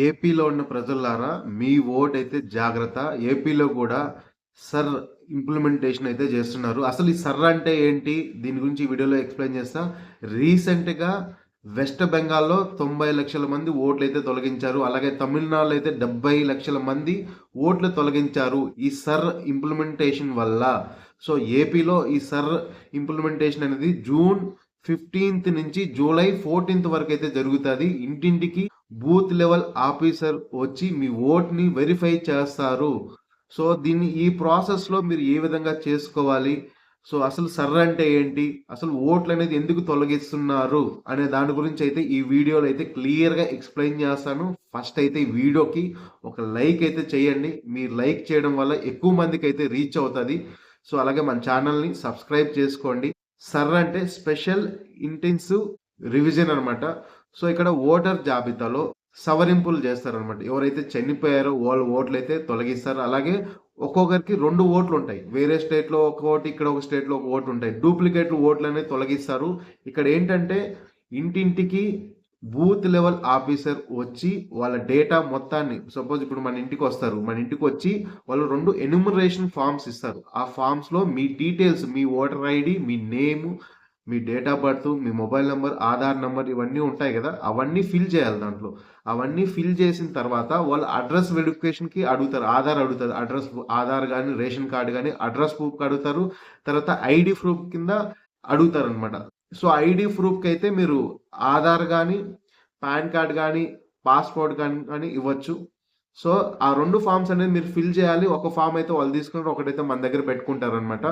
ఏపీలో ఉన్న ప్రజలారా మీ ఓటైతే జాగ్రత్త. ఏపీలో కూడా సర్ ఇంప్లిమెంటేషన్ అయితే చేస్తున్నారు. అసలు ఈ సర్ అంటే ఏంటి? దీని గురించి ఈ వీడియోలో ఎక్స్‌ప్లెయిన్ చేస్తా. రీసెంట్‌గా వెస్ట్ బెంగాల్‌లో 90,00,000 మంది ఓట్లయితే తొలగించారు. అలాగే తమిళనాడులో అయితే 70,00,000 మంది ఓట్లు తొలగించారు. ఈ సర్ ఇంప్లిమెంటేషన్ వల్ల. సో, ఏపీలో ఈ సర్ ఇంప్లిమెంటేషన్ అనేది జూన్ 15 నుంచి జూలై 14 వరకైతే జరుగుతది. ఇంటింటికి బూత్ లెవెల్ ఆఫీసర్ వచ్చి మీ ఓట్‌ని వెరిఫై చేస్తారు. సో, ఈ ప్రాసెస్‌లో మీరు ఏ విధంగా చేసుకోవాలి? సో, అసలు సర్ అంటే ఏంటి? అసలు ఓట్లనేది ఎందుకు తొలగిస్తున్నారు? అనే దాని గురించయితే ఈ వీడియోలో అయితే క్లియర్‌గా ఎక్స్‌ప్లెయిన్ చేస్తాను. ఫస్ట్ అయితే ఈ వీడియోకి ఒక లైక్ అయితే చేయండి. మీరు లైక్ చేయడం వల్ల ఎక్కువ మందికైతే రీచ్ అవుతది. సో, అలాగే మన ఛానల్‌ని సబ్స్క్రైబ్ చేసుకోండి. సర్ అంటే స్పెషల్ ఇంటెన్సివ్ రివిజన్ అనమాట. సో, ఇక్కడ ఓటర్ జాబితాలో సవరింపులు చేస్తారనమాట. ఎవరైతే చనిపోయారో వాళ్ళ ఓట్లయితే తొలగిస్తారు. అలాగే ఒక్కొక్కరికి 2 ఓట్లుంటాయి. వేరే స్టేట్‌లో ఒక ఓటు, ఇక్కడ ఒక స్టేట్‌లో ఒక ఓటు ఉంటాయి. డూప్లికేట్ ఓట్లనేవి తొలగిస్తారు. ఇక్కడ ఏంటంటే ఇంటింటికి బూత్ లెవెల్ ఆఫీసర్ వచ్చి వాళ్ళ డేటా మొత్తాన్ని సపోజ్ ఇప్పుడు మన ఇంటికొస్తారు. మన ఇంటికొచ్చి వాళ్ళు 2 ఎన్యుమరేషన్ ఫార్మ్స్ ఇస్తారు. ఆ ఫార్మ్స్‌లో మీ డీటెయిల్స్, మీ ఓటర్ ఐడీ, మీ నేము, మీ డేట్ ఆఫ్ బర్త్, మీ మొబైల్ నంబర్, ఆధార్ నంబర్ ఇవన్నీ ఉంటాయి గదా! అవన్నీ ఫిల్ చేయాలి దాంట్లో. అవన్నీ ఫిల్ చేసిన తర్వాత వాళ్ళు అడ్రెస్ వెరిఫికేషన్‌కి అడుగుతారు. ఆధార్ అడుగుతది. ఆధార్ గాని, రేషన్ కార్డ్ గాని అడ్రెస్ ప్రూఫ్‌కి అడుగుతారు. తర్వాత ఐడీ ప్రూఫ్ కింద అడుగుతారనమాట. సో, ఐడీ ప్రూఫ్‌కైతే మీరు ఆధార్ గాని, పాన్ కార్డ్ గాని, పాస్‌పోర్ట్ గాని ఇవ్వచ్చు. సో, ఆ 2 ఫార్మ్స్ అనేది మీరు ఫిల్ చేయాలి. ఒక ఫార్మ్ అయితే వాళ్ళు తీసుకుంటారు. ఒకటైతే మన దగ్గర పెట్టుకుంటారనమాట.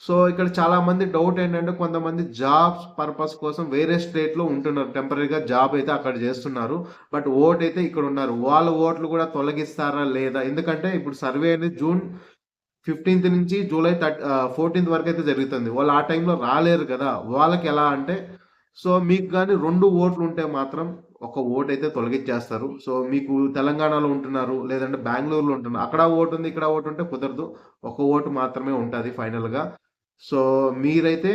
సో, ఇక్కడ చాలామంది డౌట్ ఏంటంటే కొంతమంది జాబ్స్ పర్పస్ కోసం వేరే స్టేట్‌లో ఉంటున్నారు. టెంపరరీగా జాబ్ అయితే అక్కడ చేస్తున్నారు. బట్ ఓటైతే ఇక్కడ ఉన్నారు. వాళ్ళ ఓట్లు కూడా తొలగిస్తారా లేదా? ఎందుకంటే ఇప్పుడు సర్వే అనేది జూన్ 15 నుంచి జూలై 14 వరకైతే జరుగుతుంది. వాళ్ళు ఆ టైంలో రాలేరు కదా! వాళ్ళకెలా అంటే సో, మీకు గాని 2 ఓట్లుంటే మాత్రం ఒక ఓటైతే తొలగించేస్తారు. సో, మీకు తెలంగాణలో ఉంటున్నారు, లేదంటే బెంగుళూరులో ఉంటున్నారు. అక్కడ ఓటుంది, ఇక్కడ ఓటుంటే కుదరదు. ఒక ఓటు మాత్రమే ఉంటది ఫైనల్‌గా. సో, మీరైతే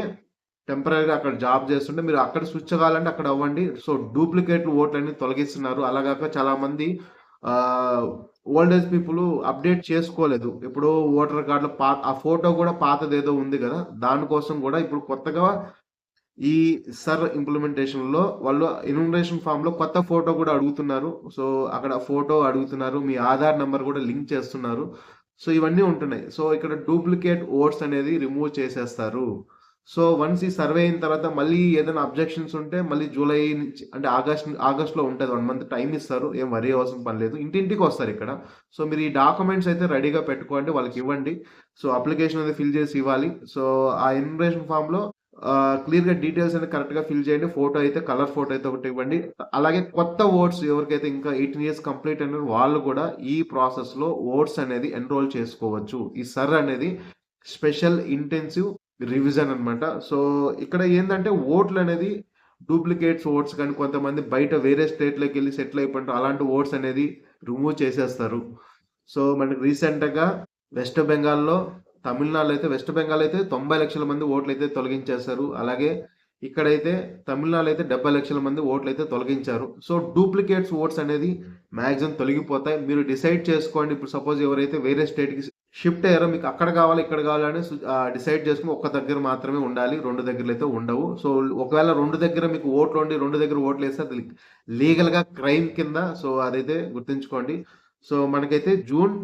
టెంపరరీగా అక్కడ జాబ్ చేస్తుంటే మీరు అక్కడ స్విచ్ కావాలంటే అక్కడ అవ్వండి. సో, డూప్లికేట్ ఓట్లన్నీ తొలగిస్తున్నారు. అలాగాక చాలామంది ఆహ్, ఓల్డ్ ఏజ్ పీపుల్ అప్డేట్ చేసుకోలేదు. ఇప్పుడు ఓటర్ కార్డ్‌లో ఆ ఫోటో కూడా పాతదేదో ఉంది గదా! దానికోసం గూడా ఇప్పుడు కొత్తగా ఈ సర్ ఇంప్లిమెంటేషన్‌లో వాళ్ళు ఎన్యుమరేషన్ ఫార్మ్‌లో కొత్త ఫోటో గూడా అడుగుతున్నారు. సో, అక్కడ ఫోటో అడుగుతున్నారు. మీ ఆధార్ నంబర్ గూడా లింక్ చేస్తున్నారు. సో, ఇవన్నీ ఉంటున్నాయి. సో, ఇక్కడ డూప్లికేట్ ఓట్స్ అనేది రిమూవ్ చేసేస్తారు. సో, వన్స్ ఈ సర్వే అయిన తర్వాత మళ్ళీ ఏదైనా అబ్జెక్షన్స్ ఉంటే మళ్ళీ జూలై నుంచి అంటే ఆగస్ట్‌లో ఉంటది. 1 మంత్ టైమ్ ఇస్తారు. ఏం వరీ అవ్వాల్సిన పని లేదు. ఇంటింటికి వస్తారిక్కడ. సో, మీరు ఈ డాక్యుమెంట్స్ అయితే రెడీగా పెట్టుకోండి. వాళ్ళకివ్వండి. సో, అప్లికేషన్ అనేది ఫిల్ చేసి ఇవ్వాలి. సో, ఆ ఎన్యుమరేషన్ ఫార్మ్‌లో క్లియర్‌గా డీటెయిల్స్ అనేది కరెక్ట్‌గా ఫిల్ చేయండి. ఫోటో అయితే కలర్ ఫోటో అయితే ఒకటి ఇవ్వండి. అలాగే కొత్త ఓట్స్ ఎవరికైతే ఇంకా 18 ఇయర్స్ కంప్లీట్ అయినారో వాళ్ళు కూడా ఈ ప్రాసెస్‌లో ఓట్స్ అనేది ఎన్రోల్ చేసుకోవచ్చు. ఈ సర్ అనేది స్పెషల్ ఇంటెన్సివ్ రివిజన్ అన్నమాట. సో, ఇక్కడ ఏందంటే ఓట్లనేది డూప్లికేట్స్ ఓట్స్ కానీ కొంతమంది బయట వేరే స్టేట్‌లోకెళ్ళి సెటిల్ అయిపోయింటారు. అలాంటి ఓట్స్ అనేది రిమూవ్ చేసేస్తారు. సో, మనకి రీసెంట్‌గా వెస్ట్ బెంగాల్‌లో వెస్ట్ బెంగాల్ అయితే 90,00,000 మంది ఓట్లయితే తొలగించేశారు. అలాగే ఇక్కడైతే తమిళనాడులో అయితే 70,00,000 మంది ఓట్లయితే తొలగించారు. సో, డూప్లికేట్స్ ఓట్స్ అనేది మాక్సిమం తొలగిపోతాయి. మీరు డిసైడ్ చేసుకోండి. ఇప్పుడు సపోజ్ ఎవరైతే వేరే స్టేట్‌కి షిఫ్ట్ అయ్యారో మీకు అక్కడ కావాలి, ఇక్కడ కావాలని డిసైడ్ చేసుకొని ఒక్క దగ్గర మాత్రమే ఉండాలి. 2 దగ్గరలైతే ఉండవు. సో, ఒకవేళ 2 దగ్గర మీకు ఓట్లుండి 2 దగ్గర ఓట్లేస్తే అది లీగల్‌గా క్రైమ్ కింద సో, అదైతే గుర్తుంచుకోండి. సో, మనకైతే జూన్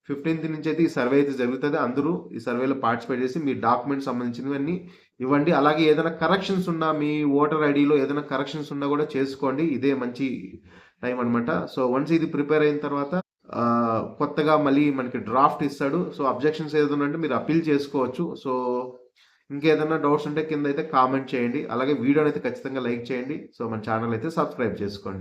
15 నుంచి అయితే ఈ సర్వే అయితే జరుగుతది. అందరూ ఈ సర్వేలో పార్టిసిపేట్ చేసి మీ డాక్యుమెంట్స్ సంబంధించినవన్నీ ఇవ్వండి. అలాగే ఏదైనా కరెక్షన్స్ ఉన్నా మీ ఓటర్ ఐడీలో ఏదైనా కరెక్షన్స్ ఉన్నా కూడా చేసుకోండి. ఇదే మంచి టైం అన్నమాట. సో, వన్స్ ఇది ప్రిపేర్ అయిన తర్వాత కొత్తగా మళ్ళీ మనకి డ్రాఫ్ట్ ఇస్తాడు. సో, అబ్జెక్షన్స్ ఏదైనా ఉంటే మీరు అప్పీల్ చేసుకోవచ్చు. సో, ఇంకేదైనా డౌట్స్ ఉంటే కిందైతే కామెంట్ చేయండి. అలాగే వీడియోనైతే ఖచ్చితంగా లైక్ చేయండి. సో, మన ఛానల్ అయితే సబ్స్క్రైబ్ చేసుకోండి.